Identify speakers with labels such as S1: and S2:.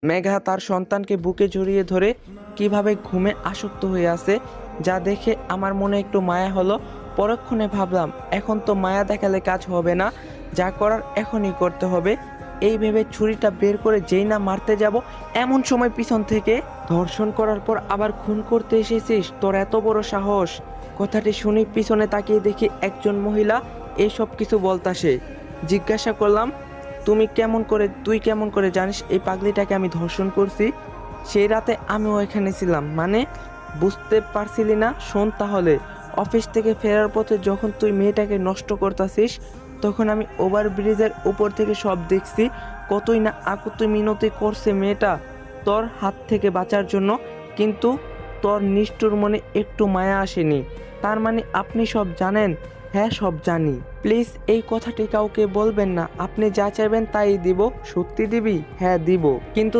S1: মেঘা তার সন্তানকে বুকে জড়িয়ে ধরে কিভাবে ঘুমে আসক্ত হয়ে আছে, যা দেখে আমার মনে একটু মায়া হলো। পরক্ষণে ভাবলাম, এখন তো মায়া দেখালে কাজ হবে না, যা করার এখনই করতে হবে। এই ভেবে ছুরিটা বের করে যেই না মারতে যাব, এমন সময় পিছন থেকে, ধর্ষণ করার পর আবার খুন করতে এসেছিস, তোর এত বড় সাহস! কথাটি শুনে পিছনে তাকিয়ে দেখি একজন মহিলা এইসব কিছু বলতাসে। জিজ্ঞাসা করলাম, তুই কেমন করে জানিস এই পাগলিটাকে আমি ধর্ষণ করছি? সেই রাতে আমিও এখানে ছিলাম। মানে, বুঝতে পারছিলি না? শোন তাহলে, অফিস থেকে ফেরার পথে যখন তুই মেয়েটাকে নষ্ট করতাছিস, তখন আমি ওভারব্রিজের উপর থেকে সব দেখছি। কতই না আকুতি মিনতি করছে মেয়েটা তোর হাত থেকে বাঁচার জন্য, কিন্তু তোর নিষ্ঠুর মনে একটু মায়া আসেনি। তার মানে আপনি সব জানেন? হ্যাঁ, সব জানি। প্লিজ এই কথাটি কাউকে বলবেন না। আপনি যা চাইবেন তাই দিব। সত্যি দিবি? হ্যাঁ দিব, কিন্তু